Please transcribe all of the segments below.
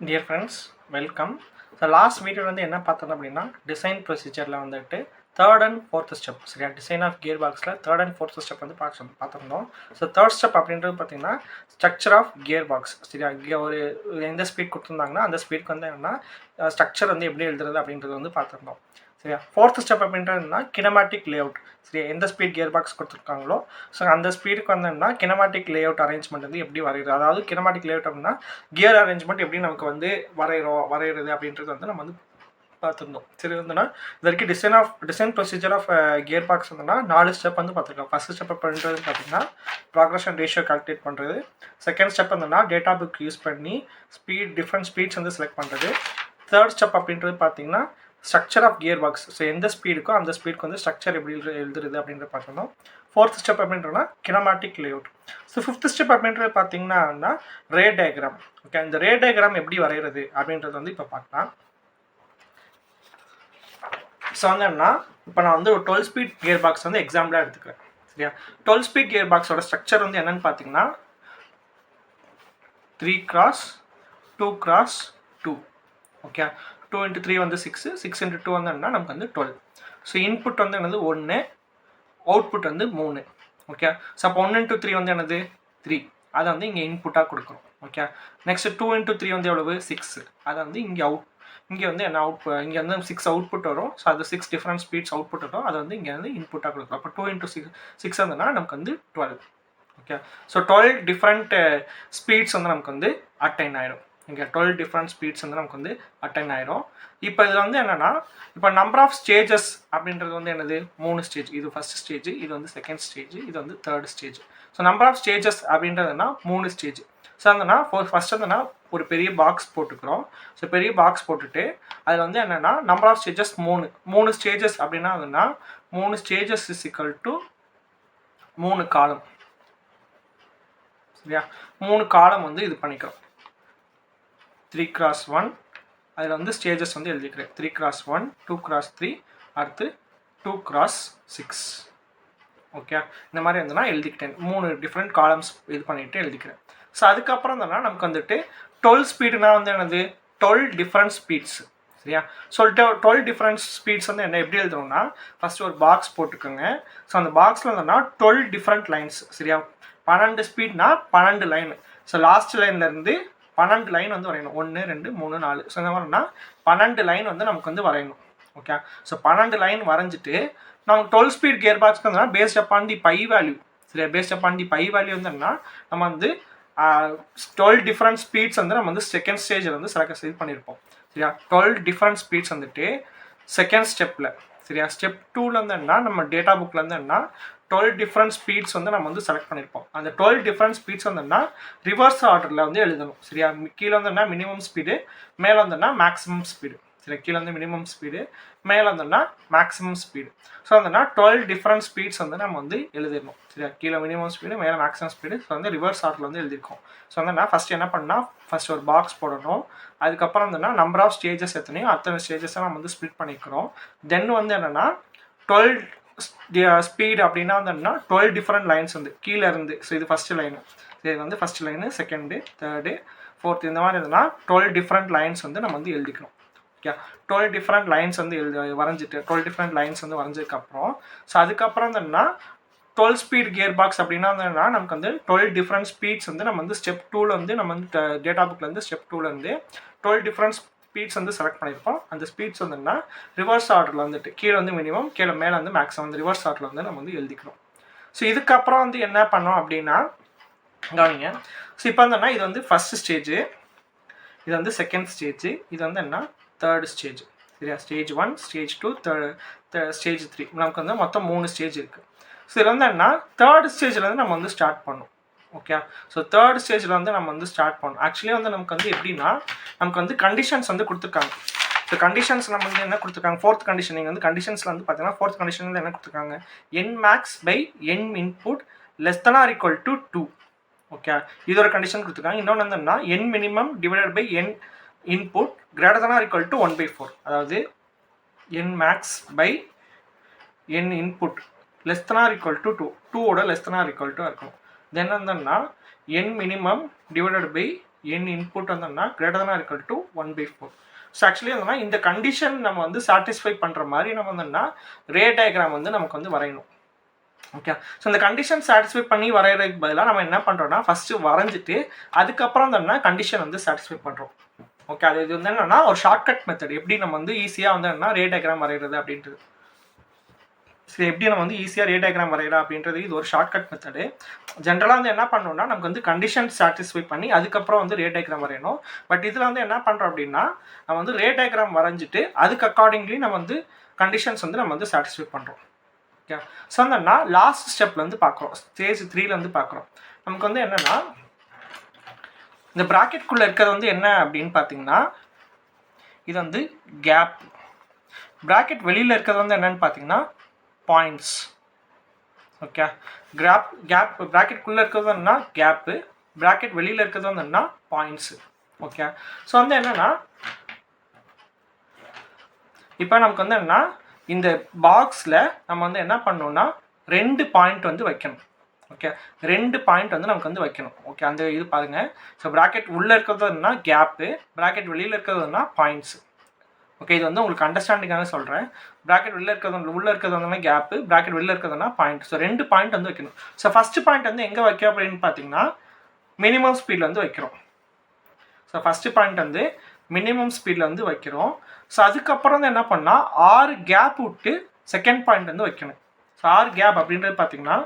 Dear friends, welcome. The last video வந்து என்ன பார்த்தோம் அப்படின்னா டிசைன் ப்ரொசீஜரில் வந்துட்டு தேர்ட் அண்ட் ஃபோர்த் ஸ்டெப் சரியா டிசைன் ஆஃப் கியர் பாக்ஸில் தேர்ட் அண்ட் ஃபோர்த் ஸ்டெப் வந்து பார்த்துருந்தோம். ஸோ தேர்ட் ஸ்டெப் அப்படின்றது பார்த்தீங்கன்னா ஸ்ட்ரக்சர் ஆஃப் கியர் பாக்ஸ் சரியா ஒரு எந்த ஸ்பீட் கொடுத்துருந்தாங்கன்னா அந்த ஸ்பீட்க்கு வந்து என்னன்னா ஸ்ட்ரக்சர் வந்து எப்படி எழுதுறது அப்படின்றது வந்து பார்த்துருந்தோம். சரியா ஃபோர்த் ஸ்டெப் அப்படின்றதுனா கினமேட்டிக் லே அவுட் சரியா எந்த ஸ்பீட் கியர் பாக்ஸ் கொடுத்துருக்காங்களோ ஸோ அந்த ஸ்பீடுக்கு வந்து கினமேட்டிக் லே அவுட் அரேஞ்ச்மெண்ட் வந்து எப்படி வரைகிறது, அதாவது கினமேட்டிக் லே அவுட் அப்படின்னா கியர் அரேஞ்ச்மெண்ட் எப்படி நமக்கு வந்து வரைகிறது அப்படின்றது வந்து நம்ம வந்து பார்த்துருந்தோம். சரி வந்துன்னா இது வரைக்கும் design procedure of gear box வந்துன்னா 4 ஸ்டெப் வந்து பார்த்துருக்கோம். ஃபர்ஸ்ட் ஸ்டெப் பண்ணுறது பார்த்தீங்கன்னா ப்ராக்ரஷன் ரேஷியோ கால்குலேட் பண்ணுறது. செகண்ட் ஸ்டெப் வந்துன்னா டேட்டா புக் யூஸ் பண்ணி டிஃப்ரெண்ட் ஸ்பீட்ஸ் வந்து செலக்ட் பண்ணுறது. தேர்ட் ஸ்டெப் அப்படின்றது பார்த்தீங்கன்னா structure of gear box, so எந்த ஸ்பீடுக்கோ அந்த ஸ்பீடுக்கு வந்து ஸ்ட்ரக்சர் எப்படி எழுதுறது அப்படின்றத பார்க்கணும். ஃபோர்த் ஸ்டெப் அப்படின்றனா kinematic layout. So fifth step அப்படின்றது பார்த்தீங்கன்னா ரே டயக்ராம். ஓகே, இந்த ரே டயக்ராம் எப்படி வரைகிறது அப்படின்றது வந்து இப்போ பார்க்கலாம். ஸோ வந்து என்னன்னா இப்போ நான் வந்து ஒரு 12 ஸ்பீட் கியர் பாக்ஸ் வந்து எக்ஸாம்பிளாக எடுத்துக்கிறேன். சரியா 12 ஸ்பீட் கியர் பாக்ஸோட ஸ்ட்ரக்சர் வந்து என்னன்னு பார்த்தீங்கன்னா 3x2x2. ஓகே, 2 × 3 வந்து 6, 6 × 2 வந்து என்னன்னா நமக்கு வந்து 12. ஸோ இன்புட் வந்து என்னது 1, அவுட்புட் வந்து 3. ஓகே, ஸோ அப்போ 1 × 3 வந்து என்னது 3, அதை வந்து இங்கே இன்புட்டாக கொடுக்குறோம். ஓகே, நெக்ஸ்ட் 2 × 3 வந்து எவ்வளவு 6, அதை வந்து இங்கே வந்து என்ன இங்கே வந்து 6 அவுட்புட் வரும். ஸோ அது 6 டிஃப்ரெண்ட் ஸ்பீட்ஸ் அவுட்புட் வரும், அதை வந்து இங்கே வந்து இன்புட்டாக கொடுக்குறோம். அப்போ 2 × 6 வந்துன்னா நமக்கு வந்து 12. ஓகே, ஸோ 12 டிஃப்ரெண்ட் ஸ்பீட்ஸ் வந்து நமக்கு வந்து அட்டைன் ஆயிடும். இங்கே 12 டிஃப்ரெண்ட் ஸ்பீட்ஸ் வந்து நமக்கு வந்து அட்டைன் ஆயிடும். இப்போ இதில் வந்து என்னென்னா இப்போ நம்பர் ஆஃப் ஸ்டேஜஸ் அப்படின்றது வந்து என்னது 3 ஸ்டேஜ். இது ஃபர்ஸ்ட் ஸ்டேஜ், இது வந்து செகண்ட் ஸ்டேஜ், இது வந்து third stage. So number of stages அப்படின்றதுனா 3 ஸ்டேஜ். ஸோ அதுனா ஃபர்ஸ்ட் வந்துன்னா ஒரு பெரிய பாக்ஸ் போட்டுக்கிறோம். ஸோ பெரிய பாக்ஸ் போட்டுட்டு அதில் வந்து என்னென்னா நம்பர் ஆஃப் ஸ்டேஜஸ் 3 ஸ்டேஜஸ் அப்படின்னா அதுனா 3 ஸ்டேஜஸ் இஸ் ஈக்குவல் டு 3 காலம். சரியா 3 காலம் வந்து இது பண்ணிக்கிறோம். 3x1 அதில் வந்து ஸ்டேஜஸ் வந்து எழுதிக்கிறேன். 3x1, 2x3, அடுத்து 2x6. ஓகே, இந்த மாதிரி இருந்ததுன்னா எழுதிக்கிட்டேன். 3 டிஃப்ரெண்ட் காலம்ஸ் இது பண்ணிவிட்டு எழுதிக்கிறேன். ஸோ அதுக்கப்புறம் தானே நமக்கு வந்துட்டு 12 ஸ்பீடுனா வந்து என்னது 12 டிஃப்ரெண்ட் ஸ்பீட்ஸ். சரியா, ஸோ 12 டிஃப்ரெண்ட் ஸ்பீட்ஸ் வந்து என்ன எப்படி எழுதணும்னா ஃபஸ்ட்டு ஒரு பாக்ஸ் போட்டுக்கோங்க. ஸோ அந்த பாக்ஸில் இருந்தோம்னா 12 டிஃப்ரெண்ட் லைன்ஸ். சரியா 12 ஸ்பீட்னா 12 லைன். ஸோ லாஸ்ட் லைன்லேருந்து 12 லைன் வந்து வரையணும். 1 2 3 4. ஸோ இந்த மாதிரினா 12 லைன் வந்து நமக்கு வந்து வரையணும். ஓகே, ஸோ 12 லைன் வரைஞ்சிட்டு நமக்கு 12 ஸ்பீட் கியர் பாக்ஸ்க்கு வந்து based upon the phi value. சரியா, based upon the phi value வந்துன்னா நம்ம வந்து 12 டிஃப்ரெண்ட் ஸ்பீட்ஸ் வந்து நம்ம வந்து செகண்ட் ஸ்டேஜில் வந்து செலக்ட் பண்ணியிருப்போம். சரியா 12 டிஃப்ரெண்ட் ஸ்பீட்ஸ் வந்துட்டு செகண்ட் ஸ்டெப்பில். சரியா ஸ்டெப் 2ல இருந்துன்னா நம்ம டேட்டா புக்கில் இருந்துன்னா 12 டிஃப்ரெண்ட் ஸ்பீட்ஸ் வந்து நம்ம வந்து செலக்ட் பண்ணியிருப்போம். அந்த 12 டிஃப்ரெண்ட் ஸ்பீட்ஸ் வந்துன்னா ரிவர்ஸ் ஆர்டரில் வந்து எழுதணும். சரியா கீழே வந்துன்னா மினிமம் ஸ்பீடு, மேலே வந்துன்னா மேக்ஸிமம் ஸ்பீடு. சரி, கீழே வந்து மினிமம் ஸ்பீடு, மேலே வந்துன்னா மேக்ஸிமம் ஸ்பீடு. ஸோ வந்துன்னா 12 டிஃப்ரெண்ட் ஸ்பீட்ஸ் வந்து நம்ம வந்து எழுதிடணும். சரியா கீழே மினிமம் ஸ்பீடு, மேலே மேக்ஸிமம் ஸ்பீடு. ஸோ வந்து ரிவர்ஸ் ஆர்டரில் வந்து எழுதியிருக்கோம். ஸோ வந்துன்னா ஃபஸ்ட் என்ன பண்ணால் ஃபஸ்ட் ஒரு பாக்ஸ் போடணும். அதுக்கப்புறம் வந்துன்னா நம்பர் ஆஃப் ஸ்டேஜஸ் எத்தனையோ அத்தனை ஸ்டேஜஸை நம்ம வந்து ஸ்ப்ளிட் பண்ணிக்கிறோம். தென் வந்து என்னென்னா 12 ஸ்பீடு அப்படின்னா வந்து என்னன்னா 12 டிஃப்ரெண்ட் லைன்ஸ் வந்து கீழே இருந்து. ஸோ இது ஃபஸ்ட்டு லைனு, இது வந்து first line, second, third, fourth, இந்த மாதிரி இருந்ததுன்னா 12 டிஃப்ரெண்ட் லைன்ஸ் வந்து நம்ம வந்து எழுதிக்கணும். ஓகே, 12 டிஃப்ரெண்ட் லைன்ஸ் வந்து வரைஞ்சிட்டு 12 டிஃப்ரெண்ட் லைன்ஸ் வந்து வரைஞ்சதுக்கப்புறம் ஸோ அதுக்கப்புறம் என்னன்னா 12 ஸ்பீட் கியர் பாக்ஸ் அப்படின்னா என்னன்னா நமக்கு வந்து 12 டிஃப்ரெண்ட் ஸ்பீட்ஸ் வந்து நம்ம வந்து ஸ்டெப் 2ல வந்து நம்ம வந்து டேட்டா புக்லேருந்து ஸ்டெப் 2ல இருந்து 12 டிஃப்ரெண்ட் ஸ்பீட்ஸ் வந்து செலக்ட் பண்ணியிருப்போம். அந்த ஸ்பீட்ஸ் வந்துன்னா ரிவர்ஸ் ஆர்டரில் வந்துட்டு கீழே வந்து மினிமம், கீழே மேலே வந்து மேக்ஸிமம் வந்து ரிவர்ஸ் ஆர்டரில் வந்து நம்ம வந்து எழுதிக்கிறோம். ஸோ இதுக்கப்புறம் வந்து என்ன பண்ணோம் அப்படின்னா கவனிங்க. ஸோ இப்போ வந்துன்னா இது வந்து ஃபஸ்ட் ஸ்டேஜு, இது வந்து செகண்ட் ஸ்டேஜ், இது வந்து என்ன தேர்ட் ஸ்டேஜ். சரியா ஸ்டேஜ் 1, ஸ்டேஜ் 2, ஸ்டேஜ் 3. நமக்கு வந்து மொத்தம் 3 ஸ்டேஜ் இருக்குது. ஸோ இதில் வந்து என்ன தேர்ட் ஸ்டேஜில் வந்து நம்ம வந்து ஸ்டார்ட் பண்ணோம். ஓகே, ஸோ தேர்ட் ஸ்டேஜில் வந்து நம்ம வந்து ஸ்டார்ட் பண்ணோம். ஆக்சுவலி வந்து நமக்கு வந்து எப்படின்னா நமக்கு வந்து கண்டிஷன்ஸ் வந்து கொடுத்துருக்காங்க. ஸோ கண்டிஷன்ஸ் நம்ம வந்து என்ன கொடுத்துருக்காங்க, ஃபோர்த் கண்டிஷன். நீங்கள் வந்து கண்டிஷன்ஸில் வந்து பார்த்தீங்கன்னா ஃபோர்த் கண்டிஷன் வந்து என்ன கொடுத்துருக்காங்க, n input less than or equal to 2. Okay, இது ஒரு கண்டிஷன் கொடுத்துருக்காங்க. இன்னொன்று என்னன்னா n minimum divided by n input greater than or equal to 1/4. அதாவது n max by n input less than or equal to 2, 2 ஓட less than or equal to இருக்கணும். தென் என்னன்னா n minimum divided by n input வந்தோம்னா greater than or equal to 1/4. So actually வந்தோம்னா இந்த condition நம்ம வந்து satisfy பண்ணுற மாதிரி நம்ம வந்தோம்னா ரே டயக்ராம் வந்து நமக்கு வந்து வரையணும். ஓகே, ஸோ இந்த கண்டிஷன் சாட்டிஸ்ஃபை பண்ணி வரைகிறதுக்கு பதிலாக நம்ம என்ன பண்ணுறோம்னா ஃபஸ்ட்டு வரைஞ்சிட்டு அதுக்கப்புறம் தான் கண்டிஷன் வந்து சாட்டிஸ்ஃபை பண்ணுறோம். ஓகே, அது இது வந்து என்னன்னா ஒரு ஷார்ட்கட் மெத்தட், எப்படி நம்ம வந்து ஈஸியாக வந்து என்ன ரே டயக்ராம் வரைகிறது அப்படின்றது. சரி, எப்படி நம்ம வந்து ஈஸியாக ரே டயக்ராம் வரைகிறா அப்படின்றது இது ஒரு ஷார்ட்கட் மெத்தடு. ஜென்ரலாக வந்து என்ன பண்ணணும்னா நமக்கு வந்து கண்டிஷன் சாட்டிஸ்ஃபை பண்ணி அதுக்கப்புறம் வந்து ரே டயக்ராம் வரையணும். பட் இதில் வந்து என்ன பண்ணுறோம் அப்படின்னா நம்ம வந்து ரே டயக்ராம் வரைஞ்சிட்டு அதுக்கு அக்கார்டிங்லி நம்ம வந்து கண்டிஷன்ஸ் வந்து நம்ம வந்து சாட்டிஸ்ஃபை பண்ணுறோம். ஓகே, ஸோ வந்து லாஸ்ட் ஸ்டெப்லேருந்து பார்க்குறோம், ஸ்டேஜ் 3லேருந்து பார்க்குறோம். நமக்கு வந்து என்னென்னா இந்த ப்ராக்கெட்குள்ளே இருக்கிறது வந்து என்ன அப்படின்னு பார்த்தீங்கன்னா இது வந்து கேப். ப்ராக்கெட் வெளியில் இருக்கிறது வந்து என்னென்னு பார்த்தீங்கன்னா பாயிண்ட்ஸ். ஓகே, கேப் ப்ராக்கெட்குள்ளே இருக்கிறது என்னன்னா கேப்பு, ப்ராக்கெட் வெளியில் இருக்கிறது வந்து என்னன்னா பாயிண்ட்ஸு. ஓகே, ஸோ வந்து என்னென்னா இப்போ நமக்கு வந்து என்னென்னா இந்த பாக்ஸில் நம்ம வந்து என்ன பண்ணணும்னா 2 பாயிண்ட் வந்து வைக்கணும். ஓகே, 2 பாயிண்ட் வந்து நமக்கு வந்து வைக்கணும். ஓகே, அந்த இது பாருங்கள். ஸோ ப்ராக்கெட் உள்ளே இருக்கிறது என்னன்னா கேப்பு, ப்ராக்கெட் வெளியில் இருக்கிறதுனா பாயிண்ட்ஸு. ஓகே, இது வந்து உங்களுக்கு அண்டர்ஸ்டாண்டிங்காக சொல்கிறேன். ப்ராக்கெட் உள்ளே இருக்கிறது வந்து கேப்பு, ப்ராக்கெட் வெளியில் இருக்கிறதுனா பாயிண்ட். ஸோ 2 பாயிண்ட் வந்து வைக்கணும். ஸோ ஃபஸ்ட்டு பாயிண்ட் வந்து எங்கே வைக்க அப்படின்னு பார்த்தீங்கன்னா மினிமம் ஸ்பீடில் வந்து வைக்கிறோம். ஸோ ஃபஸ்ட்டு பாயிண்ட் வந்து மினிமம் ஸ்பீடில் வந்து வைக்கிறோம். ஸோ அதுக்கப்புறம் வந்து என்ன பண்ணால் 6 கேப் விட்டு செகண்ட் பாயிண்ட் வந்து வைக்கணும். ஸோ 6 கேப் அப்படின்றது பார்த்தீங்கன்னா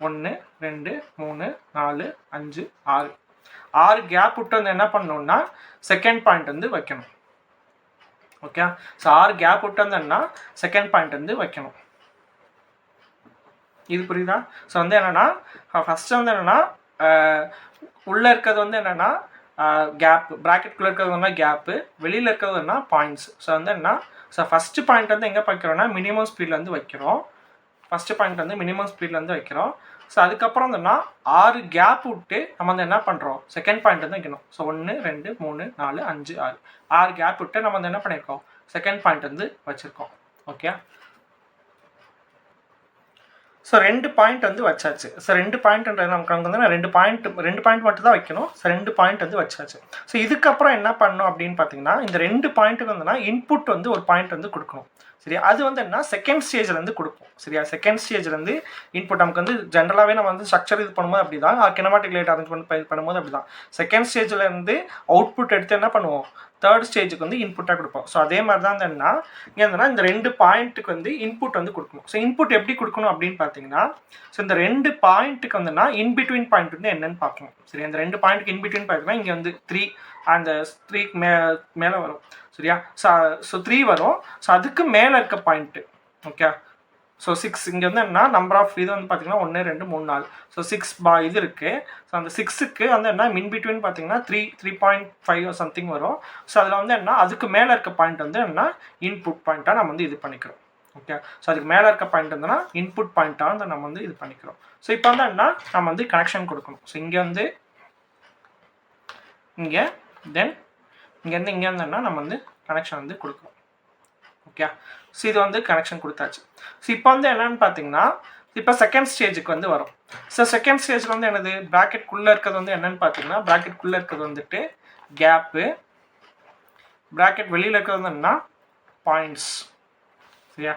1 2 3 4 5 6 6 கேப் விட்டு வந்து என்ன பண்ணணும்னா செகண்ட் பாயிண்ட் வந்து வைக்கணும். ஓகே, ஸோ 6 கேப் விட்டு வந்தோம்னா செகண்ட் பாயிண்ட் வந்து வைக்கணும். இது புரியுதா? ஸோ வந்து என்னென்னா ஃபஸ்ட்டு வந்து என்னென்னா உள்ளே இருக்கிறது வந்து என்னென்னா கேப், ப்ராக்கெட்குள்ளே இருக்கிறது வந்து கேப்பு, வெளியில் இருக்கிறது என்ன பாயிண்ட்ஸ். ஸோ வந்து என்ன ஸோ ஃபஸ்ட்டு பாயிண்ட் வந்து எங்கே வைக்கிறோம்னா மினிமம் ஸ்பீடில் வந்து வைக்கிறோம். ஃபஸ்ட்டு பாயிண்ட் வந்து மினிமம் ஸ்பீடில் வந்து வைக்கிறோம். ஸோ அதுக்கப்புறம் வந்துன்னா 6 கேப் விட்டு நம்ம வந்து என்ன பண்ணுறோம் செகண்ட் பாயிண்ட் வந்து வைக்கணும். ஸோ 1 2 3 4 5 6 6 கேப் விட்டு நம்ம வந்து என்ன பண்ணியிருக்கோம் செகண்ட் பாயிண்ட் வந்து வச்சுருக்கோம். ஓகே, ஸோ 2 பாயிண்ட் வந்து வச்சாச்சு. ஸோ 2 பாயிண்ட்ன்றது நமக்கு அங்கே வந்து 2 பாயிண்ட் மட்டும் தான் வைக்கணும். ஸோ 2 பாயிண்ட் வந்து வச்சாச்சு. ஸோ இதுக்கப்புறம் என்ன பண்ணணும் அப்படின்னு பார்த்தீங்கன்னா இந்த 2 பாயிண்ட்டுக்கு வந்துன்னா இன்புட் வந்து ஒரு பாயிண்ட் வந்து கொடுக்கணும். சரியா, அது வந்து என்ன செகண்ட் ஸ்டேஜ்லேருந்து கொடுப்போம். சரியா, செகண்ட் ஸ்டேஜ்லேருந்து இன்புட் நமக்கு வந்து ஜென்ரலாகவே நம்ம வந்து ஸ்ட்ரக்சர் இது பண்ணும்போது அப்படி தான், கினமாட்டிக் லைட் அரேஞ்ச்மெண்ட் பண்ணும்போது அப்படி தான் செகண்ட் ஸ்டேஜ்லேருந்து அவுட்புட் எடுத்து என்ன பண்ணுவோம் தேர்ட் ஸ்டேஜுக்கு வந்து இன்புட்டாக கொடுப்போம். ஸோ அதே மாதிரி தான் என்னன்னா இங்கே இருந்தனா இந்த 2 பாயிண்ட்டுக்கு வந்து இன்புட் வந்து கொடுக்கணும். ஸோ இன்புட் எப்படி கொடுக்கணும் அப்படின்னு பார்த்தீங்கன்னா ஸோ இந்த 2 பாயிண்ட்டுக்கு வந்துன்னா இன்பிட்வீன் பாயிண்ட் வந்து என்னென்னு பார்க்கணும். சரி, இந்த 2 பாயிண்ட்டுக்கு இன்பிட்வீன் பார்த்தீங்கன்னா இங்கே வந்து 3 அந்த 3க்கு மேலே வரும். சரியா, ஸோ 3 வரும். ஸோ அதுக்கு மேலே இருக்க பாயிண்ட்டு. ஓகே, ஸோ 6 இங்கே வந்து என்ன நம்பர் ஆஃப் இது வந்து பார்த்தீங்கன்னா 1 2 3 4 ஸோ 6 இது இருக்குது. ஸோ அந்த 6க்கு வந்து என்ன மின் பிட்வீன் பார்த்தீங்கன்னா 3.5 சம்திங் வரும். ஸோ அதில் வந்து என்ன அதுக்கு மேலே இருக்க பாயிண்ட் வந்து என்ன இன்புட் பாயிண்ட்டாக நம்ம வந்து இது பண்ணிக்கிறோம். ஓகே, ஸோ அதுக்கு மேலே இருக்க பாயிண்ட் வந்துன்னா இன்புட் பாயிண்ட்டாக வந்து நம்ம வந்து இது பண்ணிக்கிறோம். ஸோ இப்போ வந்து என்ன நம்ம வந்து கனெக்ஷன் கொடுக்கணும். ஸோ இங்கே வந்து இங்கே தென் இங்கேருந்து இங்கே வந்தோம்னா நம்ம வந்து கனெக்ஷன் வந்து கொடுக்கணும். ஓகே, ஸோ இது வந்து கனெக்ஷன் கொடுத்தாச்சு. ஸோ இப்போ வந்து என்னென்னு பார்த்தீங்கன்னா இப்போ செகண்ட் ஸ்டேஜுக்கு வந்து வரும். ஸோ செகண்ட் ஸ்டேஜில் வந்து என்னது ப்ராக்கெட்குள்ளே இருக்கிறது வந்து என்னென்னு பார்த்தீங்கன்னா ப்ராக்கெட்குள்ளே இருக்கிறது வந்துட்டு கேப்பு, ப்ராக்கெட் வெளியில் இருக்கிறது வந்து என்னன்னா பாயிண்ட்ஸ். சரியா,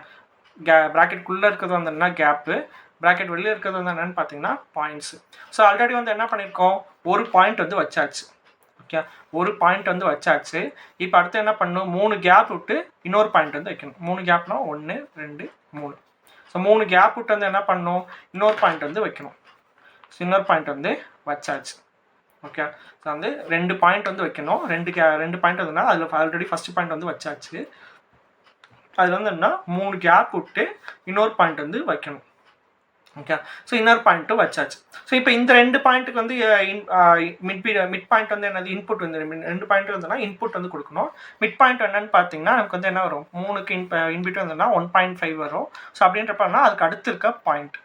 ப்ராக்கெட்குள்ளே இருக்கிறது வந்து என்ன கேப்பு, ப்ராக்கெட் வெளியில் இருக்கிறது வந்து என்னென்னு பார்த்தீங்கன்னா பாயிண்ட்ஸு. ஸோ ஆல்ரெடி வந்து என்ன பண்ணியிருக்கோம் ஒரு பாயிண்ட் வந்து வச்சாச்சு. ஓகே, ஒரு பாயிண்ட் வந்து வச்சாச்சு. இப்போ அடுத்து என்ன பண்ணணும் 3 கேப் விட்டு இன்னொரு பாயிண்ட் வந்து வைக்கணும். 3 கேப்னா 1 2 3. ஸோ 3 கேப் விட்டு வந்து என்ன பண்ணணும் இன்னொரு பாயிண்ட் வந்து வைக்கணும். ஸோ இன்னொரு பாயிண்ட் வந்து வச்சாச்சு. ஓகே, ஸோ வந்து 2 பாயிண்ட் வந்து வைக்கணும். 2 பாயிண்ட் வந்துன்னா அதில் ஆல்ரெடி ஃபஸ்ட்டு பாயிண்ட் வந்து வச்சாச்சு. அதில் வந்து என்ன 3 கேப் விட்டு இன்னொரு பாயிண்ட் வந்து வைக்கணும். ஓகே, ஸோ இன்னொரு பாயிண்ட்டும் வச்சாச்சு. ஸோ இப்போ இந்த 2 பாயிண்ட்டுக்கு வந்து மிட் பாயிண்ட் வந்து என்னது இன்புட் வந்து 2 பாயிண்ட் வந்துன்னா இன்புட் வந்து கொடுக்கணும். மிட் பாயிண்ட் என்னன்னு பார்த்தீங்கன்னா நமக்கு வந்து என்ன வரும் 3க்கு இன்பிட் வந்துன்னா 1.5 வரும். ஸோ அப்படின்றப்பனா அதுக்கு அடுத்து இருக்க பாயிண்ட்.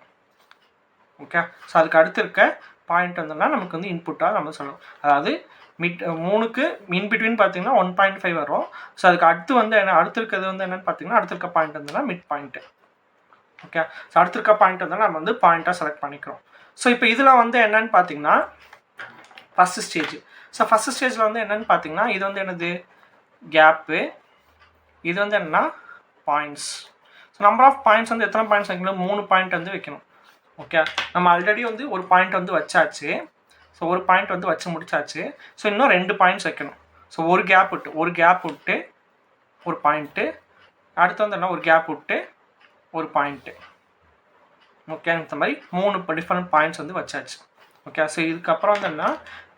ஓகே, ஸோ அதுக்கு அடுத்து இருக்க பாயிண்ட் வந்துன்னா நமக்கு வந்து இன்புட்டாக நம்ம சொல்லணும். அதாவது 3க்கு இன்பிட்வீன் பார்த்தீங்கன்னா 1.5 வரும். ஸோ அதுக்கு அடுத்து வந்து என்ன அடுத்து இருக்கிறது வந்து என்னென்னு பார்த்தீங்கன்னா அடுத்து இருக்க பாயிண்ட் வந்துன்னா மிட் பாயிண்ட்டு. ஓகே, ஸோ அடுத்து இருக்க பாயிண்ட் வந்து நம்ம வந்து பாயிண்ட்டாக செலக்ட் பண்ணிக்கிறோம். ஸோ இப்போ இதில் வந்து என்னென்னு பார்த்தீங்கன்னா ஃபஸ்ட்டு ஸ்டேஜ். ஸோ ஃபஸ்ட் ஸ்டேஜில் வந்து என்னென்னு பார்த்தீங்கன்னா இது வந்து என்னது கேப்பு, இது வந்து என்னன்னா points. So number of points வந்து எத்தனை பாயிண்ட்ஸ் வைக்கணும், 3 பாயிண்ட் வந்து வைக்கணும். ஓகே, நம்ம ஆல்ரெடி வந்து ஒரு பாயிண்ட் வந்து வச்சாச்சு. ஸோ ஒரு பாயிண்ட் வந்து வச்சு முடிச்சாச்சு. ஸோ இன்னும் 2 பாயிண்ட்ஸ் வைக்கணும். ஸோ ஒரு கேப் விட்டு ஒரு பாயிண்ட்டு, அடுத்து வந்து என்ன ஒரு கேப் விட்டு ஒரு பாயிண்ட்டு. ஓகே, இந்த மாதிரி 3 டிஃப்ரெண்ட் பாயிண்ட்ஸ் வந்து வச்சாச்சு. ஓகே, ஸோ இதுக்கப்புறம் வந்து என்ன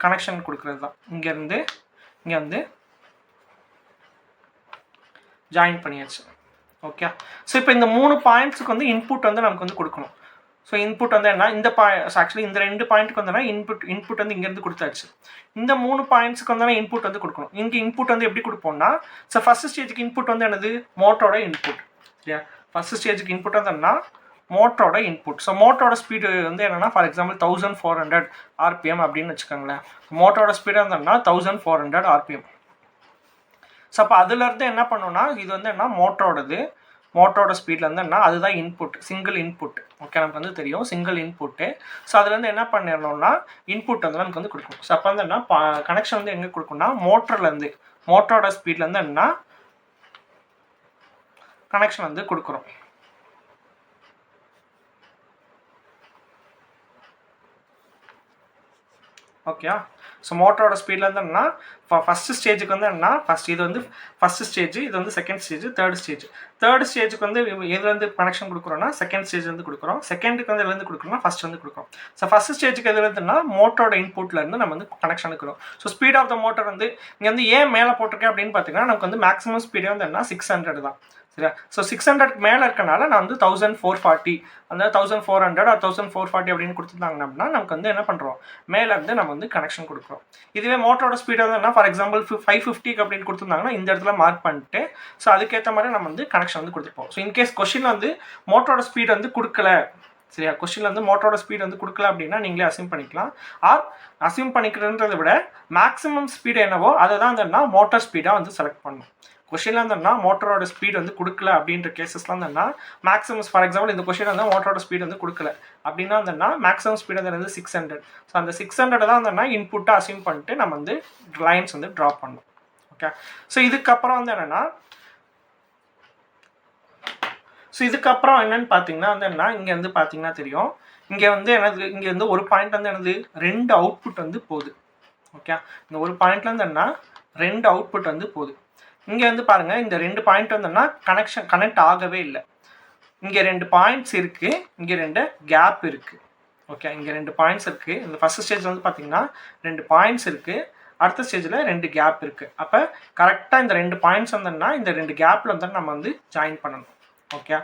கனெக்ஷன் கொடுக்குறது தான். இங்கேருந்து இங்கே வந்து ஜாயின் பண்ணியாச்சு. ஓகே, ஸோ இப்போ இந்த 3 பாயிண்ட்ஸுக்கு வந்து இன்புட் வந்து நமக்கு வந்து கொடுக்கணும். ஸோ இன்புட் வந்து என்ன, இந்த ஆக்சுவலி இந்த 2 பாயிண்ட்டுக்கு வந்தோன்னா இன்புட் வந்து இங்கேருந்து கொடுத்தாச்சு. இந்த 3 பாயிண்ட்ஸுக்கு வந்தோன்னா இன்புட் வந்து கொடுக்கணும். இங்கே இன்புட் வந்து எப்படி கொடுப்போம்னா, ஸோ ஃபஸ்ட் ஸ்டேஜுக்கு இன்புட் வந்து என்னது மோட்டரோட இன்புட். சரியா, ஃபஸ்ட் ஸ்டேஜுக்கு இன்புட் வந்து என்னன்னா மோட்டரோட இன்புட். ஸோ மோட்டரோட ஸ்பீடு வந்து என்னென்னா ஃபார் எக்ஸாம்பிள் 1400 RPM அப்படின்னு வச்சுக்கோங்களேன். மோட்டரோட ஸ்பீடு வந்து 1400 RPM. ஸோ அப்போ அதுலேருந்து என்ன பண்ணோன்னா இது வந்து என்ன மோட்டரோட ஸ்பீடில் வந்து என்ன அதுதான் இன்புட், சிங்கிள் இன்புட். ஓகே, நமக்கு வந்து தெரியும் சிங்கிள் இன்புட்டு. ஸோ அதுலேருந்து என்ன பண்ணிடணும்னா இன்புட் வந்து நமக்கு வந்து கொடுக்கணும். ஸோ அப்போ வந்து என்ன கனெக்ஷன் வந்து எங்கே கொடுக்கணும்னா மோட்டரோட ஸ்பீட்லேருந்து என்ன கனெக்ஷன் வந்து கொடுக்குறோம். ஓகே, ஸோ மோட்டரோட ஸ்பீடில் வந்து என்னன்னா ஃபஸ்ட்டு ஸ்டேஜுக்கு வந்து என்னன்னா இது வந்து ஃபஸ்ட்டு ஸ்டேஜ், இது வந்து செகண்ட் ஸ்டேஜ், தேர்ட் ஸ்டேஜுக்கு வந்து எதுலேருந்து கனெக்ஷன் கொடுக்குறோன்னா செகண்ட் ஸ்டேஜ்லேருந்து கொடுக்குறோம். செகண்டுக்கு வந்து எதுலேருந்து கொடுக்குறோம்னா ஃபஸ்ட் வந்து கொடுக்குறோம். ஸோ ஃபஸ்ட் ஸ்டேஜுக்கு எதுலேருந்துன்னா மோட்டரோட இன்புட்லேருந்து நம்ம வந்து கனெக்ஷன் எடுக்கிறோம். So speed of the motor வந்து இங்கே வந்து ஏன் மேலே போட்டிருக்கேன் அப்படின்னு பார்த்தீங்கன்னா நமக்கு வந்து மேக்ஸிமம் ஸ்பீடே வந்து என்ன 600 தான். சரியா, ஸோ 600க்கு மேலே இருக்கனால நான் வந்து 1440 அந்த 1400 or 1440 அப்படின்னு கொடுத்துருந்தாங்க அப்படின்னா நமக்கு வந்து என்ன பண்ணுறோம் மேலேருந்து நம்ம வந்து கனெக்ஷன் கொடுக்குறோம். இதுவே மோட்டரோட ஸ்பீடு வந்து என்ன ஃபார் எக்ஸாம்பிள் 550 அப்படின்னு கொடுத்துருந்தாங்கன்னா இந்த இடத்துல மார்க் பண்ணிட்டு ஸோ அதுக்கேற்ற மாதிரி நம்ம வந்து கனெக்ஷன் வந்து கொடுத்துருப்போம். ஸோ இன்கேஸ் கொஸ்டின் வந்து மோட்டரோட ஸ்பீடு வந்து கொடுக்கல, சரியா, கொஸ்டினில் வந்து மோட்டரோட ஸ்பீடு வந்து கொடுக்கல அப்படின்னா நீங்களே அசியூம் பண்ணிக்கலாம். ஆர் அசியூம் பண்ணிக்கிறன்றதை விட மேக்ஸிமம் ஸ்பீடு என்னவோ அதை தான் வந்து மோட்டர் ஸ்பீடாக வந்து செலக்ட் பண்ணணும். கொஸ்டின்ல இருந்தோம்னா மோட்டரோட ஸ்பீடு வந்து கொடுக்கல அப்படின்ற கேசஸ்லாம் இருந்தோம்னா மேக்ஸிமம் ஃபார் எக்ஸாம்பிள் இந்த கொஸ்டின் வந்து மோட்டரோட ஸ்பீடு வந்து கொடுக்கல அப்படின்னா இருந்தோம்னா மேக்ஸிமம் ஸ்பீடு வந்து 600. ஸோ அந்த 600 தான் இருந்தோம்னா இன்புட்டை அசியூம் பண்ணிட்டு நம்ம வந்து லைன்ஸ் வந்து ட்ரா பண்ணணும். ஓகே, ஸோ இதுக்கப்புறம் வந்து என்னென்னா என்னென்னு பார்த்தீங்கன்னா வந்து என்ன இங்கே வந்து பார்த்தீங்கன்னா தெரியும் இங்கே வந்து இங்கே வந்து ஒரு பாயிண்ட் வந்து என்னது 2 அவுட்புட் வந்து போகுது. ஓகே, இந்த ஒரு பாயிண்ட்லேருந்து என்ன 2 அவுட்புட் வந்து போகுது. இங்கே வந்து பாருங்கள் இந்த 2 பாயிண்ட் வந்தோம்னா கனெக்ட் ஆகவே இல்லை. இங்கே 2 பாயிண்ட்ஸ் இருக்குது, இங்கே 2 கேப் இருக்குது. ஓகே, இங்கே 2 பாயிண்ட்ஸ் இருக்குது. இந்த ஃபஸ்ட் ஸ்டேஜ் வந்து பார்த்தீங்கன்னா 2 பாயிண்ட்ஸ் இருக்குது, அடுத்த ஸ்டேஜில் 2 கேப் இருக்குது. அப்போ கரெக்டாக இந்த 2 பாயிண்ட்ஸ் வந்தோம்னா இந்த 2 கேப்பில் வந்து நம்ம வந்து ஜாயின் பண்ணணும். ஓகே,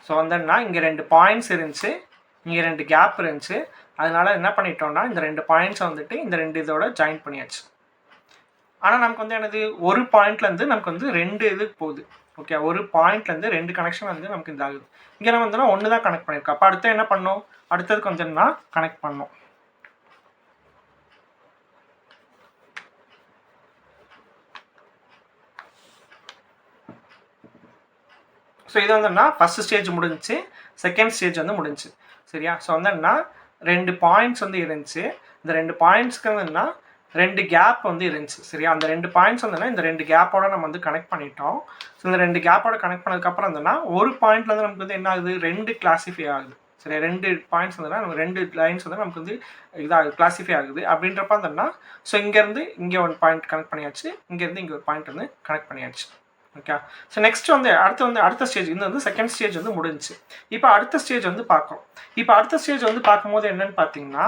ஸோ வந்தோம்னா இங்கே 2 பாயிண்ட்ஸ் இருந்துச்சு, இங்கே 2 கேப் இருந்துச்சு. அதனால என்ன பண்ணிட்டோம்னா இந்த 2 பாயிண்ட்ஸை வந்துட்டு இந்த 2 இதோட ஜாயின் பண்ணியாச்சு. ஆனால் நமக்கு வந்து என்னது ஒரு பாயிண்ட்லேருந்து நமக்கு வந்து 2 இது போகுது. ஓகே, ஒரு பாயிண்ட்லேருந்து 2 கனெக்ஷன் வந்து நமக்கு இதாகுது. இங்கே நம்ம வந்து 1 தான் கனெக்ட் பண்ணியிருக்கோம். அப்போ அடுத்து என்ன பண்ணோம், அடுத்ததுக்கு வந்துன்னா கனெக்ட் பண்ணோம். ஸோ இது வந்துன்னா ஃபஸ்ட் ஸ்டேஜ் முடிஞ்சிச்சு, செகண்ட் ஸ்டேஜ் வந்து முடிஞ்சிச்சு. சரியா, ஸோ வந்துன்னா 2 பாயிண்ட்ஸ் வந்து இருந்துச்சு. இந்த 2 பாயிண்ட்ஸ்க்கு வந்துன்னா 2 கேப் வந்து இருந்துச்சு. சரியா, அந்த 2 பாயிண்ட்ஸ் வந்துன்னா இந்த 2 கேப்போட நம்ம வந்து கனெக்ட் பண்ணிட்டோம். ஸோ இந்த 2 கேப்போட கனெக்ட் பண்ணதுக்கப்புறம் வந்துன்னா ஒரு பாயிண்ட்லேருந்து நமக்கு வந்து என்ன ஆகுது 2 கிளாஸிஃபை ஆகுது. சரி, 2 பாயிண்ட்ஸ் வந்துன்னா நமக்கு 2 லைன்ஸ் வந்து நமக்கு வந்து இதாக கிளாஸிஃபை ஆகுது. அப்படின்றப்ப வந்துன்னா ஸோ இங்கேருந்து இங்கே ஒரு பாயிண்ட் கனெக்ட் பண்ணியாச்சு, இங்கேருந்து இங்கே ஒரு பாயிண்ட் வந்து கனெக்ட் பண்ணியாச்சு. ஓகே, ஸோ நெக்ஸ்ட் வந்து அடுத்த ஸ்டேஜ் இந்த வந்து செகண்ட் ஸ்டேஜ் வந்து முடிஞ்சிச்சு. இப்போ அடுத்த ஸ்டேஜ் வந்து பார்க்குறோம். இப்போ அடுத்த ஸ்டேஜ் வந்து பார்க்கும்போது என்னென்னு பார்த்தீங்கன்னா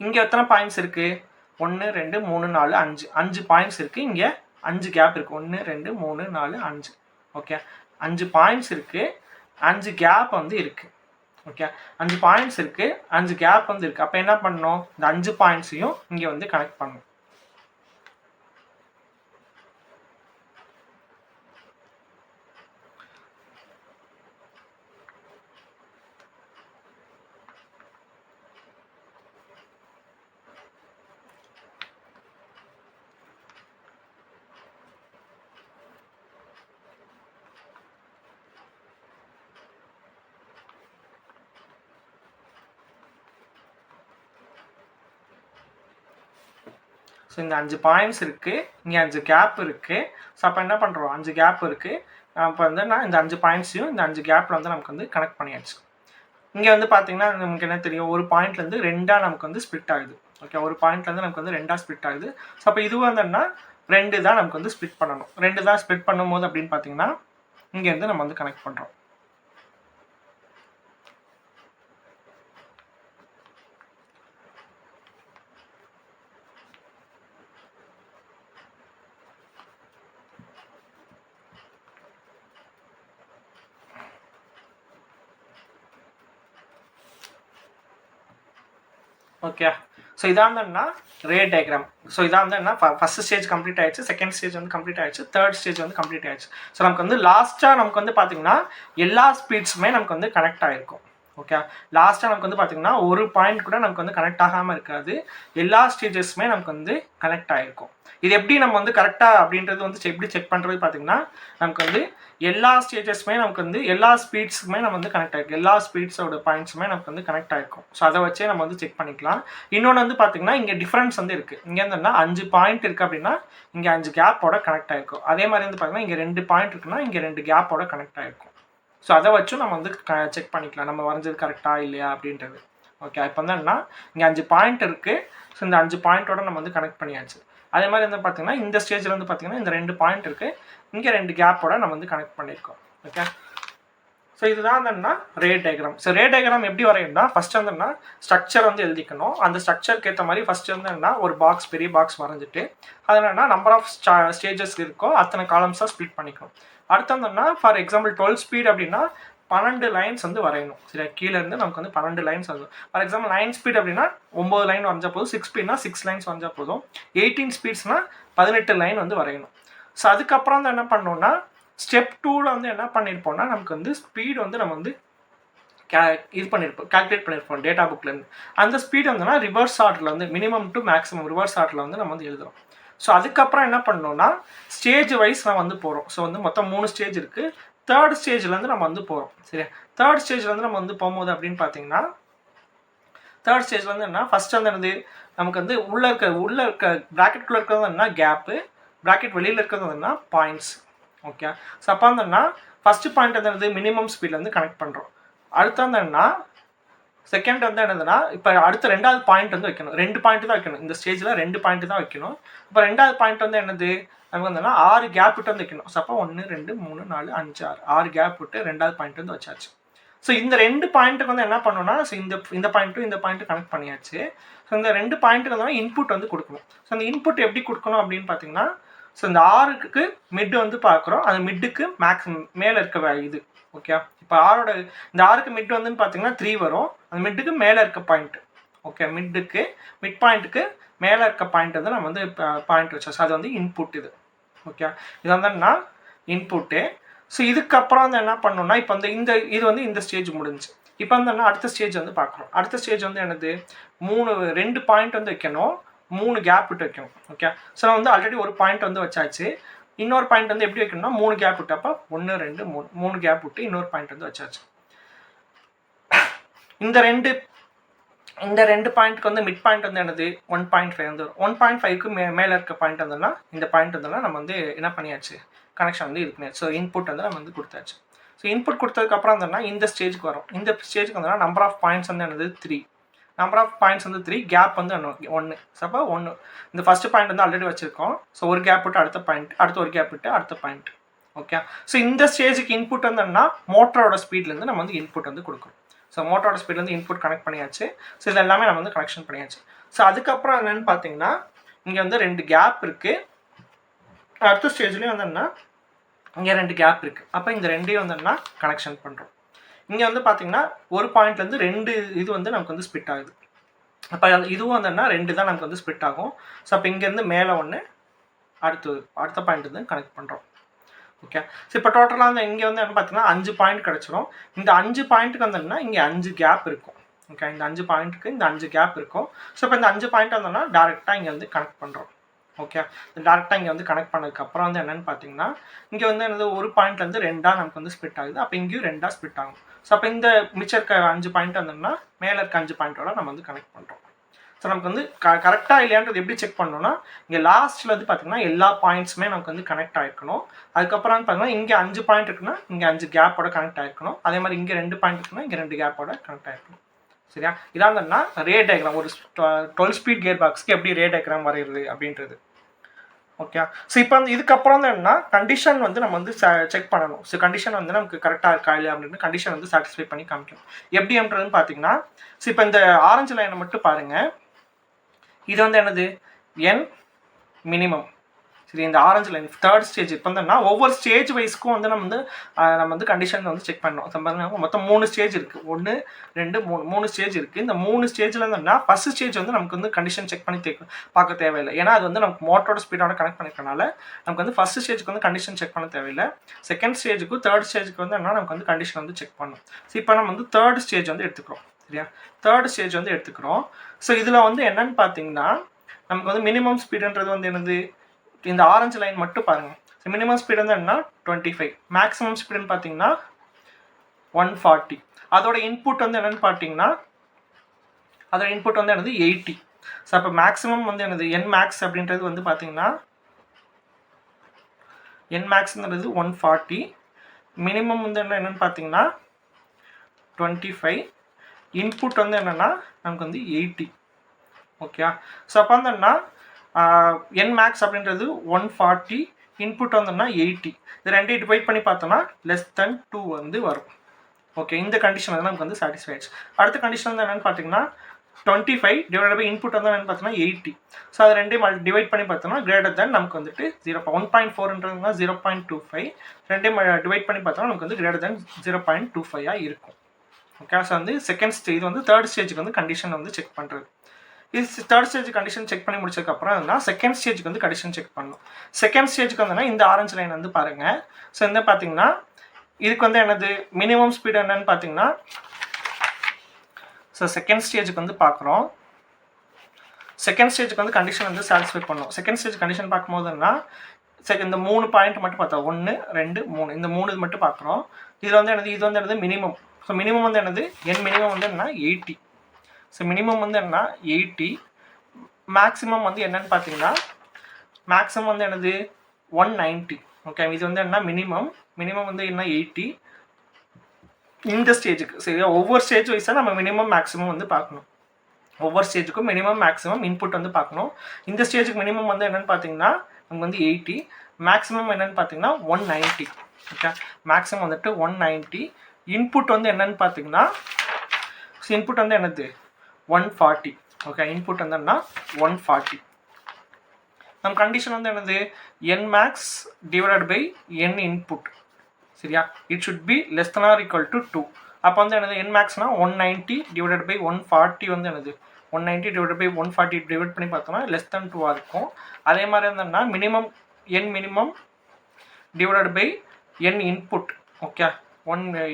இங்கே எத்தனை பாயிண்ட்ஸ் இருக்குது, 1 2 3 4 5 பாயிண்ட்ஸ் இருக்குது. இங்கே 5 கேப் இருக்குது, 1 2 3 4 5. ஓகே, 5 பாயிண்ட்ஸ் இருக்குது, 5 கேப் வந்து இருக்குது. ஓகே, 5 பாயிண்ட்ஸ் இருக்குது, 5 கேப் வந்து இருக்குது. அப்போ என்ன பண்ணணும், இந்த 5 பாயிண்ட்ஸையும் இங்கே வந்து கனெக்ட் பண்ணணும். ஸோ இந்த 5 பாயிண்ட்ஸ் இருக்குது, இங்கே 5 கேப் இருக்குது. ஸோ அப்போ என்ன பண்ணுறோம், 5 கேப் இருக்குது. அப்போ வந்து நான் இந்த 5 பாயிண்ட்ஸையும் இந்த 5 கேப்பில் வந்து நமக்கு வந்து கனெக்ட் பண்ணியாச்சு. இங்கே வந்து பார்த்தீங்கன்னா நமக்கு என்ன தெரியும், ஒரு பாயிண்ட்லேருந்து 2 நமக்கு வந்து ஸ்ப்ளிட் ஆகுது. ஓகே, ஒரு பாயிண்ட்லேருந்து நமக்கு வந்து 2 ஸ்ப்ளிட் ஆகுது. ஸோ அப்போ இது வந்துன்னா 2 தான் நமக்கு வந்து ஸ்ப்ளிட் பண்ணணும். 2 தான் ஸ்ப்ளிட் பண்ணும்போது அப்படின்னு பார்த்தீங்கன்னா இங்கேருந்து நம்ம வந்து கனெக்ட் பண்ணுறோம். ஓகே, ஸோ இதான் என்னன்னா ரே டயக்ராம். ஸோ இதான் வந்து என்ன, ஃபர்ஸ்ட் ஸ்டேஜ் கம்ப்ளீட் ஆயிடுச்சு, செகண்ட் ஸ்டேஜ் வந்து கம்ப்ளீட் ஆயிடுச்சு, தேர்ட் ஸ்டேஜ் வந்து கம்ப்ளீட் ஆயிடுச்சு. ஸோ நமக்கு வந்து லாஸ்ட்டாக நமக்கு வந்து பார்த்தீங்கன்னா எல்லா ஸ்பீட்ஸுமே நமக்கு வந்து கனெக்ட் ஆகிருக்கும். ஓகே, லாஸ்ட்டாக நமக்கு வந்து பார்த்தீங்கன்னா ஒரு பாயிண்ட் கூட நமக்கு வந்து கனெக்ட் ஆகாமல் இருக்காது, எல்லா ஸ்டேஜஸுமே நமக்கு வந்து கனெக்ட் ஆகிருக்கும். இது எப்படி நம்ம வந்து கரெக்டாக அப்படின்றது வந்து எப்படி செக் பண்ணுறது பார்த்தீங்கன்னா, நமக்கு வந்து எல்லா ஸ்டேஜஸுமே நமக்கு வந்து எல்லா ஸ்பீட்ஸுமே நம்ம வந்து கனெக்ட் ஆகிருக்கும், எல்லா ஸ்பீட்ஸோட பாயிண்ட்ஸுமே நமக்கு வந்து கனெக்ட் ஆகிருக்கும். ஸோ அதை வச்சே நம்ம வந்து செக் பண்ணிக்கலாம். இன்னொன்று வந்து பார்த்தீங்கன்னா இங்கே டிஃப்ரென்ஸ் வந்து இருக்குது. இங்கே இருந்தோம்னா 5 பாயிண்ட் இருக்குது அப்படின்னா இங்கே 5 கேப்போட கனெக்ட் ஆகிருக்கும். அதே மாதிரி வந்து பார்த்தீங்கன்னா இங்கே 2 பாயிண்ட் இருக்குன்னா இங்கே 2 கேப்போட கனெக்ட் ஆகிருக்கும். ஸோ அதை வச்சும் நம்ம வந்து செக் பண்ணிக்கலாம் நம்ம வரைஞ்சது கரெக்டாக இல்லையா அப்படின்றது. ஓகே, இப்போ வந்து என்னன்னா இங்கே 5 பாயிண்ட் இருக்குது. ஸோ இந்த 5 பாயிண்ட்டோட நம்ம வந்து கனெக்ட் பண்ணியாச்சு. அதே மாதிரி வந்து பார்த்தீங்கன்னா இந்த ஸ்டேஜில் வந்து பார்த்தீங்கன்னா இந்த 2 பாயிண்ட் இருக்குது, இங்கே 2 கேப்போட நம்ம வந்து கனெக்ட் பண்ணியிருக்கோம். ஓகே, ஸோ இதுதான் என்னன்னா ray diagram. So ray diagram எப்படி வரையணும்னா ஃபஸ்ட்டு வந்துன்னா ஸ்ட்ரக்சர் வந்து எழுதிக்கணும். அந்த ஸ்ட்ரக்சருக்கு ஏற்ற மாதிரி ஃபஸ்ட்டு வந்து என்ன, ஒரு பாக்ஸ், பெரிய பாக்ஸ் வரைஞ்சிட்டு அது என்னன்னா நம்பர் ஆஃப் ஸ்டேஜஸ் இருக்கோ அத்தனை காலம்ஸாக ஸ்ப்ளிட் பண்ணிக்கணும். அடுத்து வந்துன்னா ஃபார் எக்ஸாம்பிள் 12 ஸ்பீட் அப்படின்னா 12 லைன்ஸ் வந்து வரையணும். சரி, கீழே இருந்து நமக்கு வந்து 12 லைன்ஸ் வரும். ஃபார் எக்ஸாம்பிள் 9 ஸ்பீட் அப்படின்னா 9 லைன் வரைஞ்சா போதும், 6 ஸ்பீட்னா 6 லைன்ஸ் வரைஞ்சா போதும், 18 ஸ்பீட்ஸ்னா 18 லைன் வந்து வரையணும். ஸோ அதுக்கப்புறம் வந்து என்ன பண்ணோம்னா ஸ்டெப் 2ல் வந்து என்ன பண்ணியிருப்போம்னா நமக்கு வந்து ஸ்பீட் வந்து நம்ம வந்து இது பண்ணியிருப்போம், கால்குலேட் பண்ணியிருப்போம் டேட்டா புக்லேருந்து. அந்த ஸ்பீட் வந்துன்னா ரிவர்ஸ் ஆர்டரில் வந்து மினிமம் டு மேக்ஸிமம் ரிவர்ஸ் ஆர்டரில் வந்து நம்ம வந்து எழுதுகிறோம். ஸோ அதுக்கப்புறம் என்ன பண்ணோம்னா ஸ்டேஜ் வைஸ் நம்ம வந்து போகிறோம். ஸோ வந்து மொத்தம் 3 ஸ்டேஜ் இருக்குது. தேர்ட் ஸ்டேஜ்லேருந்து நம்ம வந்து போகிறோம். சரியா, தேர்ட் ஸ்டேஜ்லேருந்து நம்ம வந்து போகும்போது அப்படின்னு பார்த்தீங்கன்னா தேர்ட் ஸ்டேஜ் வந்து என்ன, ஃபஸ்ட் வந்து என்னது நமக்கு வந்து உள்ளே இருக்க ப்ராக்கெட்குள்ளே இருக்கிறது என்ன கேப்பு, ப்ராக்கெட் வெளியில் இருக்கிறது என்ன பாயிண்ட்ஸ். ஓகே, ஸோ அப்போ வந்துன்னா ஃபஸ்ட்டு பாயிண்ட் வந்து என்னது மினிமம் ஸ்பீடில் வந்து கனெக்ட் பண்ணுறோம். அடுத்து வந்து என்னன்னா செகண்ட் வந்து என்னதுன்னா இப்போ அடுத்த 2வது பாயிண்ட் வந்து வைக்கணும். 2 பாயிண்ட் தான் வைக்கணும் இந்த ஸ்டேஜில், 2 பாயிண்ட் தான் வைக்கணும். இப்போ 2வது பாயிண்ட் வந்து என்னது நமக்கு வந்துன்னா 6 கேப் விட்டு வந்து வைக்கணும். ஸோ அப்போ 1 2 3 4 5 6 கேப் விட்டு 2வது பாயிண்ட் வந்து வச்சாச்சு. ஸோ இந்த 2 பாயிண்ட்டுக்கு வந்து என்ன பண்ணணும்னா ஸோ இந்த பாயிண்ட்டும் இந்த பாயிண்ட்டும் கனெக்ட் பண்ணியாச்சு. ஸோ இந்த 2 பாயிண்ட்டுக்கு வந்து இன்புட் வந்து கொடுக்கணும். ஸோ அந்த இன்புட் எப்படி கொடுக்கணும் அப்படின்னு பார்த்தீங்கன்னா ஸோ இந்த 6க்கு மிட் வந்து பார்க்குறோம், அந்த மிட்டுக்கு மேக்ஸிமம் மேலே இருக்க இது. ஓகே, இப்போ இந்த 6க்கு மிட் வந்து பார்த்தீங்கன்னா 3 வரும், அந்த மிட்டுக்கு மேலே இருக்க பாயிண்ட். ஓகே, மிட் பாயிண்ட்டுக்கு மேலே இருக்க பாயிண்ட் வந்து நம்ம வந்து பாயிண்ட் வச்சோம். ஸோ அது வந்து இன்புட் இது. ஓகே, இது வந்து இன்புட்டு. ஸோ இதுக்கப்புறம் வந்து என்ன பண்ணணும்னா இப்போ வந்து இது வந்து இந்த ஸ்டேஜ் முடிஞ்சு. இப்போ வந்து அடுத்த ஸ்டேஜ் வந்து பார்க்குறோம். அடுத்த ஸ்டேஜ் வந்து என்னது 2 பாயிண்ட் வந்து வைக்கணும், 3 கேப் விட்டு வைக்கணும். ஓகே, ஸோ நான் வந்து ஆல்ரெடி ஒரு பாயிண்ட் வந்து வச்சாச்சு, இன்னொரு பாயிண்ட் வந்து எப்படி வைக்கணும்னா 3 கேப் விட்டு, அப்போ 1 2 3 கேப் விட்டு இன்னொரு பாயிண்ட் வந்து வச்சாச்சு. இந்த ரெண்டு பாயிண்ட்க்கு வந்து மிட் பாயிண்ட் வந்து என்னது 1.5 வந்து வரும். 1.5க்கு மேலே இருக்க பாயிண்ட் வந்தோம்னா இந்த பாயிண்ட் வந்தோம்னா நம்ம வந்து என்ன பண்ணியாச்சு, கனெக்ஷன் வந்து இது பண்ணியாச்சு. ஸோ இன்புட் வந்து நம்ம வந்து கொடுத்தாச்சு. ஸோ இன்புட் கொடுத்ததுக்கப்புறம் வந்தோம்னா இந்த ஸ்டேஜுக்கு வரும். இந்த ஸ்டேஜுக்கு வந்தோம்னா நம்பர் ஆஃப் பாயிண்ட்ஸ் வந்து என்னது 3, நம்பர் ஆஃப் பாயிண்ட்ஸ் வந்து 3, கேப் வந்து 1. ஸோ அப்போ 1 இந்த ஃபஸ்ட்டு பாயிண்ட் வந்து ஆல்ரெடி வச்சுருக்கோம். ஸோ ஒரு கேப் விட்டு அடுத்த பாயிண்ட், அடுத்து ஒரு கேப் விட்டு அடுத்த பாயிண்ட். ஓகே, ஸோ இந்த ஸ்டேஜுக்கு இன்புட் வந்தோம்னா மோட்டரோட ஸ்பீட்லேருந்து நம்ம வந்து இன்புட் வந்து கொடுக்குறோம். ஸோ மோட்டரோட ஸ்பீட்லேருந்து இன்புட் கனெக்ட் பண்ணியாச்சு. ஸோ இது எல்லாமே நம்ம வந்து கனெக்ஷன் பண்ணியாச்சு. ஸோ அதுக்கப்புறம் என்னென்னு பார்த்தீங்கன்னா இங்கே வந்து 2 கேப் இருக்குது. அடுத்த ஸ்டேஜ்லேயும் வந்தோம்னா இங்கே 2 கேப் இருக்குது. அப்போ இந்த 2ஐயும் வந்தோம்னா கனெக்ஷன் பண்ணுறோம். இங்கே வந்து பார்த்தீங்கன்னா ஒரு பாயிண்ட்லேருந்து 2 இது வந்து நமக்கு வந்து ஸ்பிட் ஆகுது. அப்போ இதுவும் வந்தோம்னா 2 தான் நமக்கு வந்து ஸ்பிட் ஆகும். ஸோ அப்போ இங்கேருந்து மேலே 1, அடுத்த பாயிண்ட் வந்து கனெக்ட் பண்ணுறோம். ஓகே, ஸோ இப்போ டோட்டலாக வந்து இங்கே வந்து என்ன பார்த்தீங்கன்னா 5 பாயிண்ட் கிடச்சிரும். இந்த 5 பாயிண்ட்டுக்கு வந்தோம்னா இங்கே 5 கேப் இருக்கும். ஓகே, இந்த 5 பாயிண்ட்டுக்கு இந்த 5 கேப் இருக்கும். ஸோ இப்போ இந்த 5 பாயிண்ட் வந்தோம்னா டேரெக்டாக இங்கே வந்து கனெக்ட் பண்ணுறோம். ஓகே, டேரெக்டாக இங்கே வந்து கனெக்ட் பண்ணதுக்கப்புறம் வந்து என்னென்னு பார்த்தீங்கன்னா இங்கே வந்து என்னது ஒரு பாயிண்ட்லேருந்து 2 நமக்கு வந்து ஸ்பிட் ஆகுது. அப்போ இங்கேயும் 2 ஸ்பிட் ஆகும். ஸோ அப்போ இந்த மிச்சம் இருக்க 5 பாயிண்ட் வந்தோம்னா மேலே இருக்க 5 பாயிண்ட்டோட நம்ம வந்து கனெக்ட் பண்ணுறோம். ஸோ நமக்கு வந்து கரெக்டாக இல்லையான்றது எப்படி செக் பண்ணணும்னா இங்கே லாஸ்ட்டில் வந்து பார்த்திங்கன்னா எல்லா பாயிண்ட்ஸுமே நமக்கு வந்து கனெக்ட் ஆகிருக்கணும். அதுக்கப்புறம் பார்த்தீங்கன்னா இங்கே 5 பாயிண்ட் இருக்குன்னா இங்கே 5 கேப்போட கனெக்ட் ஆகிருக்கணும். அதே மாதிரி இங்கே 2 பாயிண்ட் இருக்குன்னா இங்கே 2 கேப்போட கனெக்ட் ஆகிருக்கணும். சரியா? இதான் என்னன்னா ரே டயக்ராம். ஒரு 12 ஸ்பீட் கியர் பாக்ஸ்க்கு எப்படி ரே டயக்ராம் வரைகிறது அப்படின்றது. ஓகே. ஸோ இப்போ வந்து இதுக்கப்புறம் வந்து என்னன்னா கண்டிஷன் வந்து நம்ம வந்து செக் பண்ணணும். ஸோ கண்டிஷன் வந்து நமக்கு கரெக்டாக இருக்கா இல்லையா அப்படின்னு கண்டிஷன் வந்து சாட்டிஸ்ஃபை பண்ணி காமிக்கணும். எப்படி அப்படின்றதுன்னு பார்த்தீங்கன்னா ஸோ இப்போ இந்த ஆரஞ்சு லைனை மட்டும் பாருங்கள். இது வந்து என்னது என் மினிமம். சரி, இந்த ஆரஞ்சு லைன் தேர்ட் ஸ்டேஜ். இப்போ வந்துன்னா ஒவ்வொரு ஸ்டேஜ் வைஸ்க்கும் வந்து நம்ம வந்து கண்டிஷன் வந்து செக் பண்ணணும். மொத்தம் 3 ஸ்டேஜ் இருக்குது. 1 2 3 ஸ்டேஜ் இருக்குது. இந்த 3 ஸ்டேஜில் இருந்தோம்னா ஃபர்ஸ்ட் ஸ்டேஜ் வந்து நமக்கு வந்து கண்டிஷன் செக் பண்ணி பார்க்க தேவையில்லை. ஏன்னா அது வந்து நமக்கு மோட்டரோட ஸ்பீடோட கனெக்ட் பண்ணிக்கிறனால நமக்கு வந்து ஃபர்ஸ்ட் ஸ்டேஜுக்கு வந்து கண்டிஷன் செக் பண்ண தேவையில்லை. செகண்ட் ஸ்டேஜுக்கும் தேர்ட் ஸ்டேஜுக்கு வந்து என்ன நமக்கு வந்து கண்டிஷன் வந்து செக் பண்ணணும். ஸோ இப்போ நம்ம வந்து தேர்ட் ஸ்டேஜ் வந்து எடுத்துக்கிறோம். சரியா? தேர்ட் ஸ்டேஜ் வந்து எடுத்துக்கிறோம். ஸோ இதில் வந்து என்னன்னு பார்த்தீங்கன்னா நமக்கு வந்து மினிமம் ஸ்பீடுன்றது வந்து என்னது இந்த ஆரஞ்சு லைன் மட்டும் பாருங்கள். ஸோ மினிமம் ஸ்பீடு வந்து என்ன 25, மேக்ஸிமம் ஸ்பீடுன்னு பார்த்தீங்கன்னா 140. அதோட இன்புட் வந்து என்னென்னு பார்த்தீங்கன்னா அதோட இன்புட் வந்து என்னது 80. ஸோ அப்போ மேக்ஸிமம் வந்து என்னது என் மேக்ஸ் அப்படின்றது வந்து பார்த்தீங்கன்னா என் மேக்ஸ்ன்றது 140, மினிமம் வந்து என்னென்னு பார்த்தீங்கன்னா 25, இன்புட் வந்து என்னென்னா நமக்கு வந்து 80. ஓகே. ஸோ அப்போ வந்து என்ன என் மேக்ஸ் அப்படின்றது 140, இன்புட் வந்தோம்னா 80. இது ரெண்டையும் டிவைட் பண்ணி பார்த்தோம்னா <2 வந்து வரும். ஓகே, இந்த கண்டிஷன் வந்து நமக்கு வந்து சாட்டிஸ்ஃபைட்ஸ். அடுத்த கண்டிஷன் வந்து என்னென்னு பார்த்தீங்கன்னா 25 டிவைட் பை இன்புட் வந்து என்னென்னு பார்த்தோம்னா 80. ஸோ அது ரெண்டையும் டிவைட் பண்ணி பார்த்தோம்னா கிரேட்டர் தென் நமக்கு வந்துட்டு 1.4ன்றதுனா 0.25, ரெண்டையும் டிவைட் பண்ணி பார்த்தோம்னா நமக்கு வந்து கிரேட்டர் தென் 0.25 இருக்கும். ஓகே. ஸோ வந்து செகண்ட் ஸ்டேஜ் இது வந்து தேர்ட் ஸ்டேஜுக்கு வந்து கண்டிஷன் வந்து செக் பண்ணுறது. இது தேர்ட் ஸ்டேஜ் கண்டிஷன் செக் பண்ணி முடிச்சதுக்கப்புறம் என்னன்னா செகண்ட் ஸ்டேஜுக்கு வந்து கண்டிஷன் செக் பண்ணணும். செகண்ட் ஸ்டேஜுக்கு வந்தோன்னா இந்த ஆரஞ்சு லைன் வந்து பாருங்கள். ஸோ இந்த பார்த்தீங்கன்னா இதுக்கு வந்து என்னது மினிமம் ஸ்பீடு என்னன்னு பார்த்தீங்கன்னா ஸோ செகண்ட் ஸ்டேஜுக்கு வந்து பார்க்குறோம். செகண்ட் ஸ்டேஜுக்கு வந்து கண்டிஷன் வந்து சாட்டிஸ்ஃபை பண்ணணும். செகண்ட் ஸ்டேஜ் கண்டிஷன் பார்க்கும்போதுன்னா இந்த 3 பாயிண்ட் மட்டும் பார்த்தோம். 1 2 3 இந்த 3 இது மட்டும் பார்க்குறோம். இதில் வந்து என்னது இது வந்து என்னது மினிமம். ஸோ மினிமம் வந்து என்னது என் மினிமம் வந்து என்னன்னா 80. ஸோ மினிமம் வந்து என்ன 80, மேக்ஸிமம் வந்து என்னன்னு பார்த்தீங்கன்னா மேக்ஸிமம் வந்து என்னது 190. ஓகே, இது வந்து என்ன மினிமம் வந்து என்ன 80 இந்த ஸ்டேஜுக்கு. சரியா? ஒவ்வொரு ஸ்டேஜ் வைஸாக நம்ம மினிமம் மேக்ஸிமம் வந்து பார்க்கணும். ஒவ்வொரு ஸ்டேஜுக்கும் மினிமம் மேக்ஸிமம் இன்புட் வந்து பார்க்கணும். இந்த ஸ்டேஜுக்கு மினிமம் வந்து என்னென்னு பார்த்தீங்கன்னா நமக்கு வந்து 80, மேக்ஸிமம் என்னென்னு பார்த்தீங்கன்னா 190. ஓகே, மேக்ஸிமம் வந்துட்டு 190, இன்புட் வந்து என்னென்னு பார்த்தீங்கன்னா இன்புட் வந்து என்னது 140. ஓகே, இன்புட் வந்து என்ன 140. நம்ம கண்டிஷன் வந்து என்னது N max divided by N input. சரியா? It should be less than or equal to 2. அப்போ வந்து என்னது என் மேக்ஸ்னா 190 டிவைடட் பை 140 வந்து என்னது 190 டிவைடட் பை 140 டிவைட் பண்ணி பார்த்தோம்னா லெஸ் than 2 இருக்கும். அதே மாதிரி இருந்தோம்னா minimum divided by N input. Okay,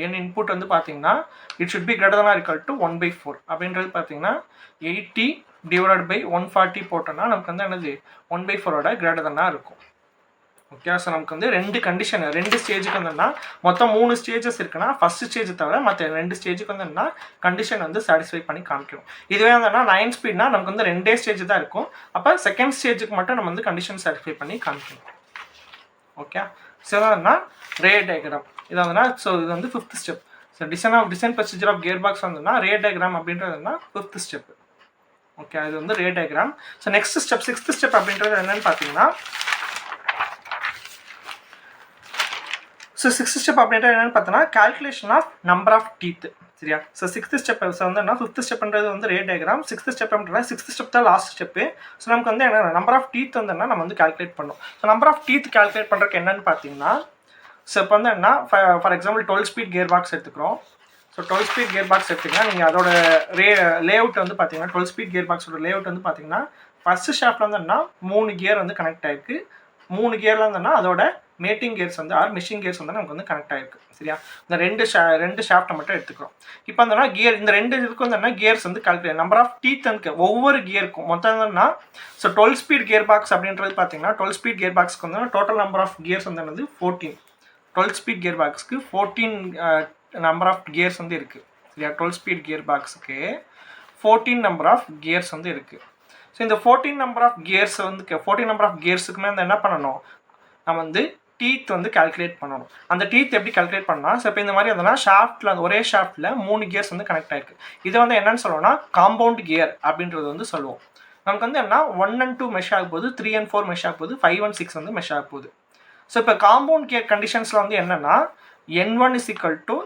N input வந்து பார்த்தீங்கன்னா it should be greater than or equal to 1/4. அப்படின்றது பார்த்தீங்கன்னா 80 டிவைடட் பை 140 போட்டோம்னா நமக்கு வந்து என்னது 1/4ஓட கிரேட்டர் தன்னாக இருக்கும். ஓகே. ஸோ நமக்கு வந்து 2 கண்டிஷன் 2 ஸ்டேஜுக்கு வந்தோம்னா மொத்தம் 3 ஸ்டேஜஸ் இருக்குன்னா ஃபர்ஸ்ட் ஸ்டேஜ் தவிர மற்ற 2 ஸ்டேஜுக்கு வந்தோம்னா கண்டிஷன் வந்து சாட்டிஸ்ஃபை பண்ணி காமிக்கும். இதுவே வந்தோம்னா 9 ஸ்பீட்னா நமக்கு வந்து 2 ஸ்டேஜ் தான் இருக்கும். அப்போ செகண்ட் ஸ்டேஜுக்கு மட்டும் நம்ம வந்து கண்டிஷன் சாட்டிஸ்ஃபை பண்ணி காமிக்கணும். ஓகே. ஸோ என்னன்னா ரே டயக்ராம் இது வந்துன்னா ஸோ இது வந்து 5th step. So design procedure of gear box வந்துன்னா ரே டயக்ராம் அப்படின்றதுனா 5th ஸ்டெப். ஓகே, இது வந்து ray diagram. So next step 6th step அப்படின்றது என்னன்னு பார்த்தீங்கன்னா ஸோ 6th ஸ்டெப் அப்படின்றது என்னென்னு பார்த்தோன்னா calculation of number of teeth. சரியா? ஸோ 6th ஸ்டெப் வந்து என்ன 5th ஸ்டெப்ன்றது வந்து ரே டயக்ராம். 6th ஸ்டெப் அப்படின்னா 6th ஸ்டெப் தான் லாஸ்ட் ஸ்டெப்பு. ஸோ நமக்கு வந்து என்ன நம்பர் ஆஃப் டீத் வந்து நம்ம வந்து கால்குலேட் பண்ணணும். So number of teeth calculate பண்ணுறதுக்கு என்னென்னு பார்த்தீங்கன்னா ஸோ இப்போ வந்து என்ன for example 12 speed gear box எடுத்துக்கிறோம். ஸோ 12 ஸ்பீட் கியர் பாக்ஸ் எடுத்திங்கன்னா நீங்கள் அதோட லேஅவுட் வந்து பார்த்தீங்கன்னா 12 ஸ்பீட் கியர் பாக்ஸோட லேஅவுட் வந்து பார்த்தீங்கன்னா ஃபஸ்ட்டு ஷாஃப்ட்டில் வந்துன்னா 3 கியர் வந்து கனெக்ட் ஆகிருக்கு. 3 கியரில் இருந்தோன்னா அதோட மேட்டிங் கியர்ஸ் வந்து மிஷின் கியர்ஸ் வந்து நமக்கு வந்து கனெக்ட் ஆகிருக்கு. சரியா? இந்த ரெண்டு ஷாஃப்ட்டை மட்டும் எடுத்துக்கிறோம். இப்போ வந்தோன்னா கியர் இந்த 2 இதுக்கு வந்தோன்னா கியர்ஸ் வந்து கால்குலேட் நம்பர் ஆஃப் டீத் வந்து ஒவ்வொரு கியருக்கும் மொத்தம் என்னன்னா ஸோ 12 ஸ்பீட் கியர் பாக்ஸ் அப்படின்றது பார்த்தீங்கன்னா 12 ஸ்பீட் கியர் பாக்ஸ்க்கு வந்து டோட்டல் நம்பர் ஆஃப் கியர்ஸ் வந்து 14. 12 ஸ்பீட் கியர் பாக்ஸ்க்கு 14 நம்பர் ஆஃப் கியர்ஸ் வந்து இருக்குது. சரியா? 12 ஸ்பீட் கியர் பாக்ஸுக்கு 14 நம்பர் ஆஃப் கியர்ஸ் வந்து இருக்குது. ஸோ இந்த 14 நம்பர் ஆஃப் கியர்ஸ் வந்து 14 நம்பர் ஆஃப் கியர்ஸுக்குமே வந்து என்ன பண்ணணும், நம்ம வந்து டீத் வந்து கால்குலேட் பண்ணணும். அந்த டீத் எப்படி கால்குலேட் பண்ணால், ஸோ இப்போ இந்த மாதிரி அதெல்லாம் ஷாஃப்ட்டில் அந்த ஒரே ஷாஃப்ட்டில் 3 கியர்ஸ் வந்து கனெக்ட் ஆகிருக்கு. இதை வந்து என்னென்னு சொல்லுவோம்னா காம்பவுண்ட் கியர் அப்படின்றது வந்து சொல்லுவோம். நமக்கு வந்து என்ன 1 and 2 மெஷ் ஆக போகுது, 3 and 4 மெஷ் ஆக போகுது, 5 and 6 வந்து மெஷ் ஆக போகுது. ஸோ இப்போ காம்பவுண்ட் கியர் கண்டிஷன்ஸில் வந்து என்னென்னா N1 is equal to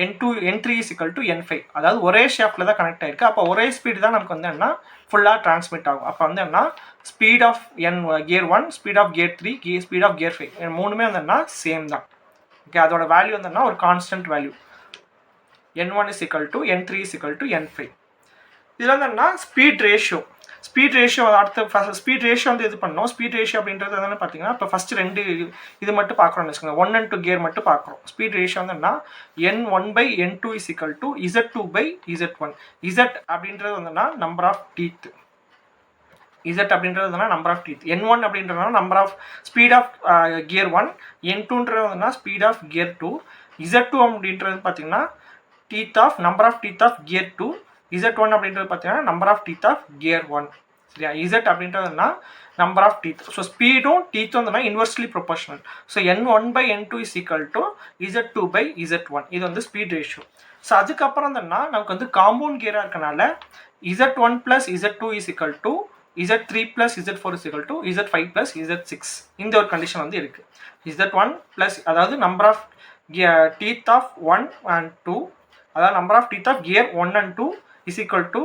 N2, N3 is equal to N5. அதாவது ஒரே ஷாஃப்ட்டில் தான் கனெக்ட் ஆகிருக்கு. அப்போ ஒரே ஸ்பீடு தான் நமக்கு வந்து என்ன ஃபுல்லாக டிரான்ஸ்மிட் ஆகும். அப்போ வந்து என்ன speed of gear 1, speed of gear 3, speed of gear 5 மூணுமே வந்து என்ன சேம் தான். ஓகே, அதோட வேல்யூ வந்து என்ன ஒரு constant value. N1 is equal to N3 is equal to N5. இதில் வந்து என்ன ஸ்பீட் ரேஷியோ அடுத்து ஸ்பீட் ரேஷியோ வந்து இது பண்ணோம். ஸ்பீட் ரேஷியோ அப்படின்றது என்னென்னு பார்த்தீங்கன்னா, இப்போ ஃபஸ்ட்டு 2 இது மட்டும் பார்க்குறோம்னு வச்சுக்கோங்க. 1 and 2 கியர் மட்டும் பார்க்குறோம். ஸ்பீட் ரேஷியோ வந்து என்ன N1/N2 is equal to Z2/Z1. Z அப்படின்றது வந்துன்னா நம்பர் ஆஃப் டீத். Z அப்படின்றது நம்பர் ஆஃப் டீத். N1 அப்படின்றதுனா number of speed of gear 1, N2ன்றது வந்து ஸ்பீட் ஆஃப் கியர் 2, Z2 அப்படின்றது பார்த்தீங்கன்னா number of teeth of gear 2, Z1 அப்படின்றது பார்த்தீங்கன்னா number of teeth of gear 1. சரியா, Z அப்படின்றதுனா நம்பர் ஆஃப் டீத். ஸோ ஸ்பீடும் டீத்தும் வந்து inversely proportional. So N1/N2 is equal to Z2/Z1. இது வந்து ஸ்பீட் ரேஷியோ. ஸோ அதுக்கப்புறம் தானே நமக்கு வந்து காம்பவுண்ட் கியராக இருக்கனால Z1 + Z2 is equal to Z3 + Z4 is equal to Z5 + Z6. இந்த ஒரு கண்டிஷன் வந்து இருக்குது. Z1 + அதாவது number of teeth of 1 and 2, அதாவது number of teeth of gear 1 and 2 is equal to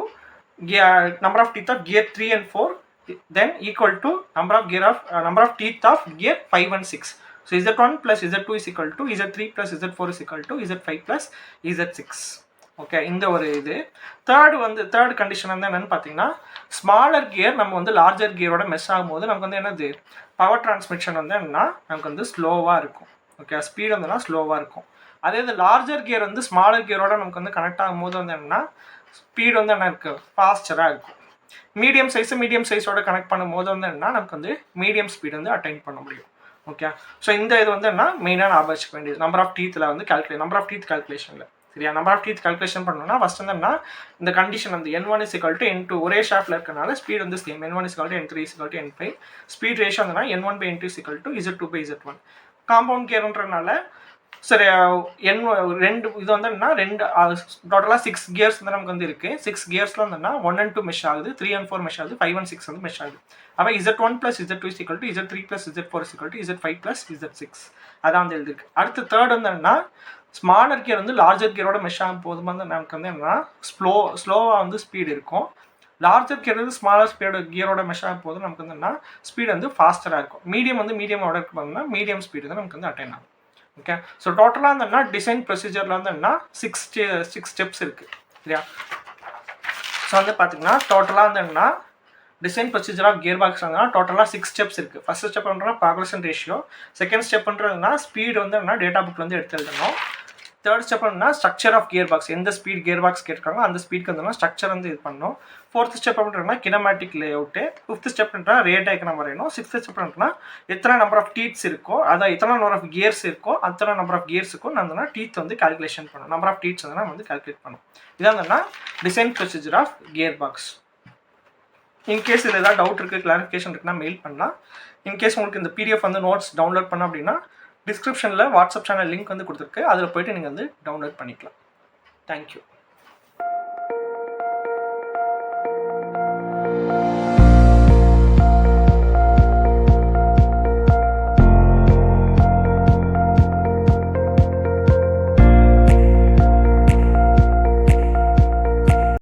number of teeth of gear 3 and 4, then equal to number of teeth of gear 5 and 6. So Z1 + Z2 is equal to Z3 + Z4 is equal to Z5 + Z6. Okay, இந்த ஒரு இது. Third condition வந்து என்னென்னு பார்த்தீங்கன்னா, smaller gear நம்ம வந்து larger கியரோட mesh ஆகும்போது நமக்கு வந்து என்னது பவர் டிரான்ஸ்மிஷன் வந்து என்னன்னா நமக்கு வந்து ஸ்லோவாக இருக்கும். ஓகே, ஸ்பீடு வந்துன்னா ஸ்லோவாக இருக்கும். அதே இது லார்ஜர் கியர் வந்து ஸ்மாலர் கியரோட நமக்கு வந்து கனெக்ட் ஆகும்போது வந்து என்னென்னா ஸ்பீடு வந்து என்ன இருக்குது ஃபாஸ்டராக இருக்கும். மீடியம் சைஸோட கனெக்ட் பண்ணும்போது வந்து என்ன நமக்கு வந்து மீடியம் ஸ்பீடு வந்து அட்டைன் பண்ண முடியும். ஓகே, ஸோ இந்த இது வந்து என்ன மெயினாக ஞாபகம் வச்சுக்க வேண்டியது நம்பர் ஆஃப் டீத்தில் வந்து நம்பர் ஆஃப் டீத் கால்குலேஷனில். சரியா, நம்பர் ஆஃப் டீத் கால்குலேஷன் பண்ணணும்னா ஃபஸ்ட் வந்து என்ன இந்த கண்டிஷன் வந்து N1 is equal to N2 ஒரே ஷாஃப்ட்டில் இருக்கனால ஸ்பீடு வந்து same. N1 is equal to N3 is equal to N5. Speed ratio வந்துன்னா N1/N2 is equal to Z2/Z1. Compound கியர்ன்றனால சரி ரெண்டு இது வந்து என்ன டோட்டலாக 6 கியர்ஸ் வந்து நமக்கு வந்து இருக்குது. 6 கியர்ஸில் வந்துன்னா 1 and 2 மெஷ் ஆகுது, 3 and 4 மெஷ் ஆகுது, 5 and 6 வந்து மெஷ் ஆகுது. அப்போ Z1 + Z2 is equal to Z3 + Z4 is equal to Z5 + Z6. அதான் வந்து எழுதிருக்கு. அடுத்து தேர்ட் வந்து என்னன்னா ஸ்மாலர் கியர் வந்து லார்ஜர் கியரோட மெஷ் ஆகும் போது வந்து நமக்கு வந்து என்னன்னா ஸ்லோவாக வந்து ஸ்பீடு இருக்கும். லார்ஜர் கியர் வந்து ஸ்மாலர் கியரோட மெஷ் ஆகும் போது நமக்கு வந்து என்னன்னா ஸ்பீடு வந்து ஃபாஸ்டராக இருக்கும். மீடியம் வந்து மீடியமோட இருக்கும்போதுனா மீடியம் ஸ்பீடு தான் நமக்கு வந்து அட்டைன் ஆகும். ஓகே, ஸோ டோட்டலாக இருந்ததுன்னா டிசைன் ப்ரொசீஜரில் வந்து என்ன 6 ஸ்டெப்ஸ் இருக்குது. சரியா, ஸோ வந்து பார்த்தீங்கன்னா டோட்டலாக வந்து என்ன design procedure of gear box வந்து டோட்டலாக 6 ஸ்டெப்ஸ் இருக்குது. ஃபஸ்ட் ஸ்டெப் பண்ணுறதுனா ப்ராக்ரஷன் ரேஷியோ, செகண்ட் ஸ்டெப் பண்ணுறதுனா ஸ்பீடு வந்து என்ன டேட்டா புக்கில் வந்து எடுத்து எழுதணும். தேர்ட் ஸ்டெப் என்னன்னா ஸ்ட்ரக்சர் ஆஃப் கியர் பாக்ஸ், எந்த ஸ்பீட் கியர் பாக்ஸ் கேட்குறாங்க அந்த ஸ்பீடுக்கு வந்து ஸ்ட்ரக்சர் வந்து இது பண்ணணும். ஃபோர்த் ஸ்டெப் பண்ணுறதுனா kinematic layout. Fifth step பண்ணுறா ரே டயக்ராம் வரையணும். சிக்ஸ்த் ஸ்டெப் பண்ணுறதுனா எத்தனை நம்பர் ஆஃப் டீத்ஸ் இருக்கோ, அதான் எத்தனை நம்பர் ஆஃப் கியர்ஸ் இருக்கோ அத்தனை நம்பர் ஆஃப் கியர்ஸுக்கும் நான் டீத் வந்து கால்குலேஷன் பண்ணணும். நம்பர் ஆஃப் டீத்ஸ் வந்து நம்ம வந்து கால்குலேட் பண்ணணும். இதான் வந்து design procedure of gear box. In case இதில் ஏதாவது டவுட் இருக்குது, கிளாரிஃபிகேஷன் இருக்குன்னா மெயில் பண்ணலாம். இன்கேஸ் உங்களுக்கு இந்த பிடிஎஃப் வந்து நோட்ஸ் டவுன்லோட் பண்ணோம் அப்படின்னா டிஸ்கிரிப்ஷனில் வாட்ஸ்அப் சேனல் லிங்க் வந்து கொடுத்துருக்கு, அதில் போய்ட்டு நீங்கள் வந்து டவுன்லோட் பண்ணிக்கலாம். தேங்க்யூ.